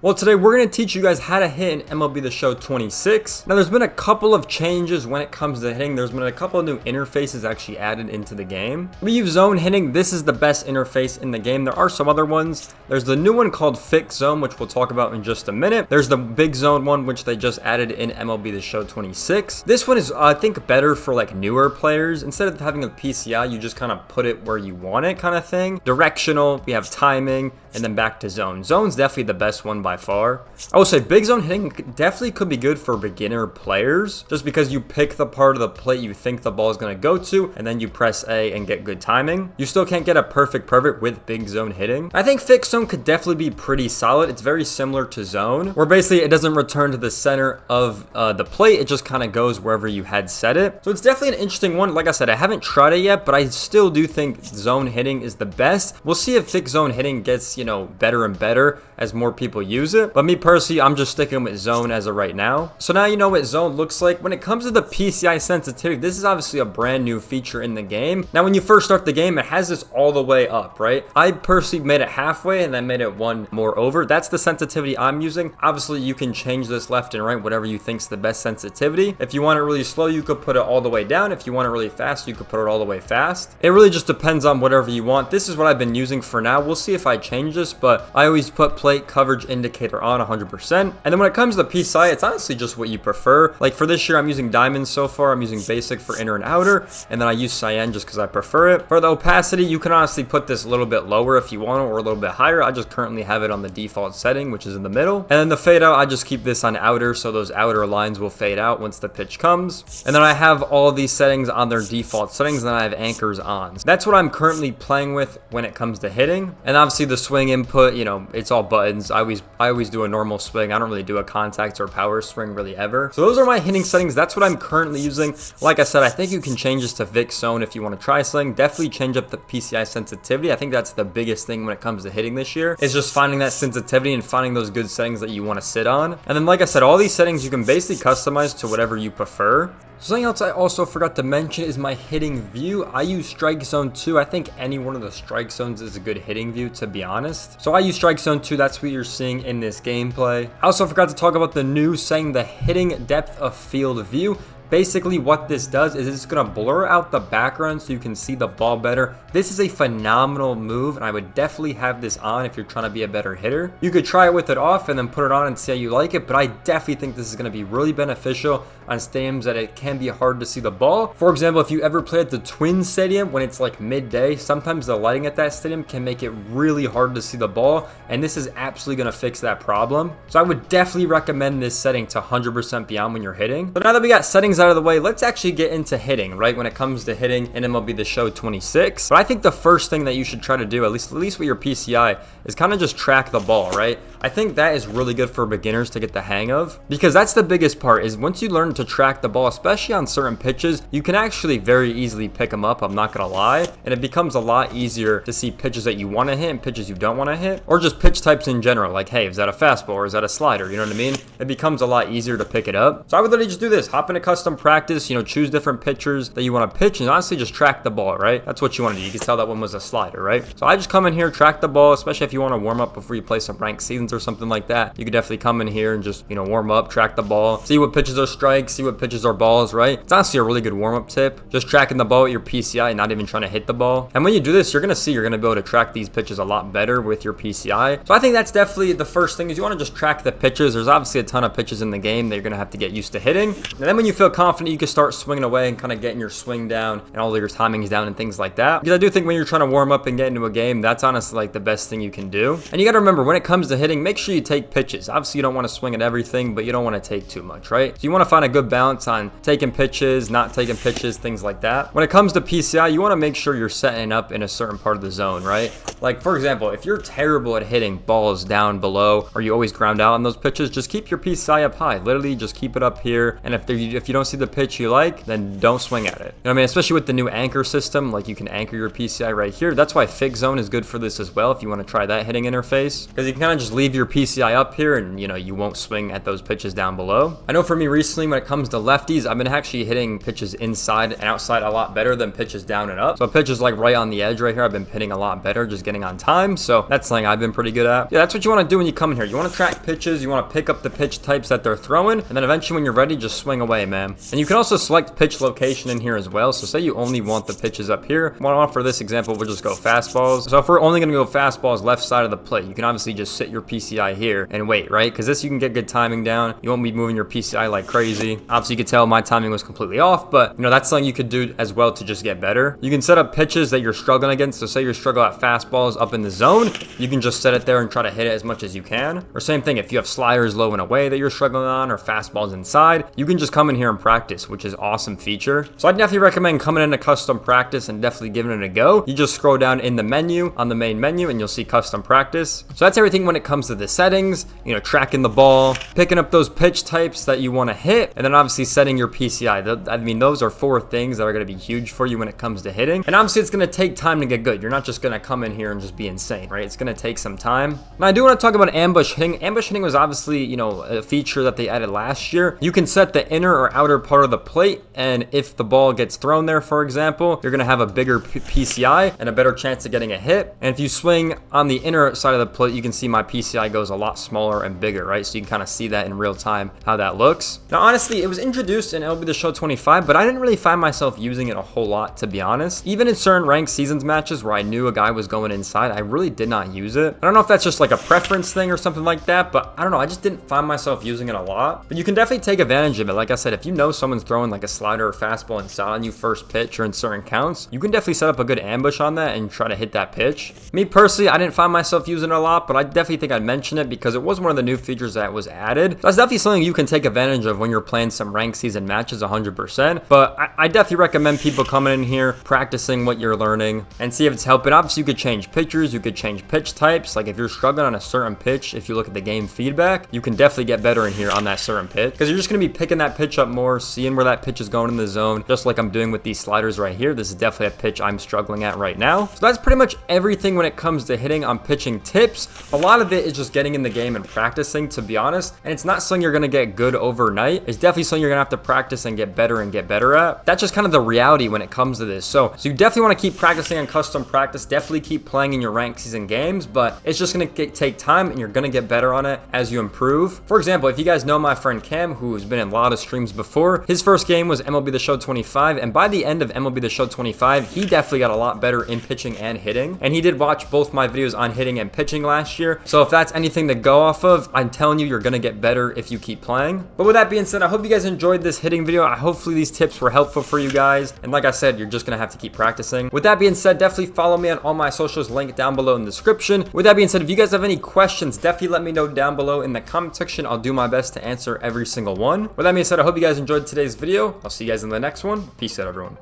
Well, today we're going to teach you guys how to hit in MLB The Show 26. Now, there's been a couple of changes when it comes to hitting. There's been a couple of new interfaces actually added into the game. We use zone hitting. This is the best interface in the game. There are some other ones. There's the new one called Fixed Zone, which we'll talk about in just a minute. There's the Big Zone one, which they just added in MLB The Show 26. This one is, I think, better for like newer players. Instead of having a PCI, you just kind of put it where you want it kind of thing. Directional, we have timing, and then back to zone. Zone's definitely the best one by far. I will say big zone hitting definitely could be good for beginner players, just because you pick the part of the plate you think the ball is going to go to, and then you press A and get good timing. You still can't get a perfect with big zone hitting. I think fixed zone could definitely be pretty solid. It's very similar to zone, where basically it doesn't return to the center of the plate. It just kind of goes wherever you had set it. So it's definitely an interesting one. Like I said, I haven't tried it yet, but I still do think zone hitting is the best. We'll see if fixed zone hitting gets, better and better as more people use it. But me personally, I'm just sticking with zone as of right now. So now you know what zone looks like. When it comes to the PCI sensitivity, this is obviously a brand new feature in the game. Now, when you first start the game, it has this all the way up, right? I personally made it halfway and then made it one more over. That's the sensitivity I'm using. Obviously, you can change this left and right, whatever you think's the best sensitivity. If you want it really slow, you could put it all the way down. If you want it really fast, you could put it all the way fast. It really just depends on whatever you want. This is what I've been using for now. We'll see if I change this, but I always put plate coverage indicator on 100%. And then when it comes to PSI, it's honestly just what you prefer. Like for this year, I'm using diamonds so far. I'm using basic for inner and outer, and then I use cyan just because I prefer it. For the opacity, you can honestly put this a little bit lower if you want, or a little bit higher. I just currently have it on the default setting, which is in the middle. And then the fade out, I just keep this on outer, so those outer lines will fade out once the pitch comes. And then I have all these settings on their default settings, and then I have anchors on. So that's what I'm currently playing with when it comes to hitting. And obviously the swing input, it's all buttons. I always do a normal swing. I don't really do a contact or power swing really ever. So those are my hitting settings. That's what I'm currently using. Like I said, I think you can change this to Vic Zone if you want to try something. Definitely change up the PCI sensitivity. I think that's the biggest thing when it comes to hitting this year, is just finding that sensitivity and finding those good settings that you want to sit on. And then, like I said, all these settings you can basically customize to whatever you prefer. Something else I also forgot to mention is my hitting view. I use Strike Zone 2. I think any one of the strike zones is a good hitting view, to be honest. So I use Strike Zone 2. That's what you're seeing in this gameplay. I also forgot to talk about the new saying the hitting depth of field view. Basically, what this does is it's going to blur out the background so you can see the ball better. This is a phenomenal move, and I would definitely have this on if you're trying to be a better hitter. You could try it with it off and then put it on and see how you like it, but I definitely think this is going to be really beneficial on stadiums that it can be hard to see the ball. For example, if you ever play at the Twins Stadium when it's like midday, sometimes the lighting at that stadium can make it really hard to see the ball, and this is absolutely going to fix that problem. So I would definitely recommend this setting to 100% beyond when you're hitting. So now that we got settings out of the way, let's actually get into hitting, right? When it comes to hitting in MLB The Show 26. But I think the first thing that you should try to do, at least with your PCI, is kind of just track the ball, right? I think that is really good for beginners to get the hang of, because that's the biggest part, is once you learn to track the ball, especially on certain pitches, you can actually very easily pick them up, I'm not gonna lie, and it becomes a lot easier to see pitches that you want to hit and pitches you don't want to hit, or just pitch types in general, like, hey, is that a fastball or is that a slider? You know what I mean? It becomes a lot easier to pick it up. So I would literally just do this, hop into custom practice, choose different pitchers that you want to pitch, and honestly just track the ball, right? That's what you want to do. You can tell that one was a slider, right? So I just come in here, track the ball, especially if you want to warm up before you play some ranked seasons or something like that. You could definitely come in here and just, warm up, track the ball, see what pitches are strikes, see what pitches are balls, right? It's honestly a really good warm-up tip. Just tracking the ball with your PCI and not even trying to hit the ball. And when you do this, you're going to be able to track these pitches a lot better with your PCI. So I think that's definitely the first thing, is you want to just track the pitches. There's obviously a ton of pitches in the game that you're going to have to get used to hitting. And then when you feel confident, you can start swinging away and kind of getting your swing down and all of your timings down and things like that. Because I do think when you're trying to warm up and get into a game, that's honestly like the best thing you can do. And you got to remember, when it comes to hitting, make sure you take pitches. Obviously, you don't want to swing at everything, but you don't want to take too much, right? So you want to find a good balance on taking pitches, not taking pitches, things like that. When it comes to PCI, you want to make sure you're setting up in a certain part of the zone, right? Like, for example, if you're terrible at hitting balls down below, or you always ground out on those pitches, just keep your PCI up high. Literally, just keep it up here. And if you don't see the pitch you like, then don't swing at it. You know what I mean? Especially with the new anchor system, like you can anchor your PCI right here. That's why fixed zone is good for this as well if you want to try that hitting interface, because you can kind of just leave your PCI up here and, you know, you won't swing at those pitches down below. I know for me recently, when it comes to lefties, I've been actually hitting pitches inside and outside a lot better than pitches down and up. So pitches like right on the edge right here, I've been hitting a lot better, just getting on time. So that's something I've been pretty good at. Yeah, that's what you want to do when you come in here. You want to track pitches, you want to pick up the pitch types that they're throwing, and then eventually when you're ready, just swing away, man. And you can also select pitch location in here as well. So say you only want the pitches up here. For this example, we'll just go fastballs. So if we're only going to go fastballs left side of the plate, you can obviously just sit your PCI here and wait, right? Because this, you can get good timing down. You won't be moving your PCI like crazy. Obviously, you could tell my timing was completely off, but you know, that's something you could do as well to just get better. You can set up pitches that you're struggling against. So say you're struggling at fastballs up in the zone, you can just set it there and try to hit it as much as you can. Or same thing, if you have sliders low and away that you're struggling on, or fastballs inside, you can just come in here and practice, which is awesome feature. So I definitely recommend coming into custom practice and definitely giving it a go. You just scroll down in the menu, on the main menu, and you'll see custom practice. So that's everything when it comes to the settings, you know, tracking the ball, picking up those pitch types that you want to hit, and then obviously setting your PCI. I mean, those are 4 things that are going to be huge for you when it comes to hitting. And obviously it's going to take time to get good. You're not just going to come in here and just be insane, right? It's going to take some time. Now I do want to talk about ambush hitting. Ambush hitting was obviously, you know, a feature that they added last year. You can set the inner or outer part of the plate, and if the ball gets thrown there, for example, you're going to have a bigger PCI and a better chance of getting a hit. And if you swing on the inner side of the plate, you can see my PCI goes a lot smaller and bigger, right? So you can kind of see that in real time, how that looks. Now, honestly, it was introduced in MLB The Show 25, but I didn't really find myself using it a whole lot, to be honest. Even in certain ranked seasons matches where I knew a guy was going inside, I really did not use it. I don't know if that's just like a preference thing or something like that, but I don't know. I just didn't find myself using it a lot. But you can definitely take advantage of it. Like I said, if you know someone's throwing like a slider or fastball inside on you first pitch or in certain counts, you can definitely set up a good ambush on that and try to hit that pitch. Me personally, I didn't find myself using it a lot, but I definitely think I'd mention it because it was one of the new features that was added. So that's definitely something you can take advantage of when you're playing some ranked season matches 100%. But I definitely recommend people coming in here, practicing what you're learning, and see if it's helping. Obviously, you could change pitchers, you could change pitch types. Like if you're struggling on a certain pitch, if you look at the game feedback, you can definitely get better in here on that certain pitch, because you're just going to be picking that pitch up more, seeing where that pitch is going in the zone, just like I'm doing with these sliders right here. This is definitely a pitch I'm struggling at right now. So that's pretty much everything when it comes to hitting on pitching tips. A lot of it is just getting in the game and practicing, to be honest, and it's not something you're going to get good overnight. It's definitely something you're going to have to practice and get better at. That's just kind of the reality when it comes to this. So you definitely want to keep practicing on custom practice, definitely keep playing in your ranked season games, but it's just going to take time and you're going to get better on it as you improve. For example, if you guys know my friend Cam, who's been in a lot of streams before, his first game was MLB The Show 25, and by the end of MLB The Show 25, he definitely got a lot better in pitching and hitting, and he did watch both my videos on hitting and pitching last year. So if that's anything to go off of, I'm telling you, you're going to get better if you keep playing. But with that being said, I hope you guys enjoyed this hitting video. Hopefully these tips were helpful for you guys, and like I said, you're just going to have to keep practicing. With that being said, definitely follow me on all my socials, linked down below in the description. With that being said, if you guys have any questions, definitely let me know down below in the comment section. I'll do my best to answer every single one. With that being said, I hope you guys enjoyed today's video. I'll see you guys in the next one. Peace out, everyone.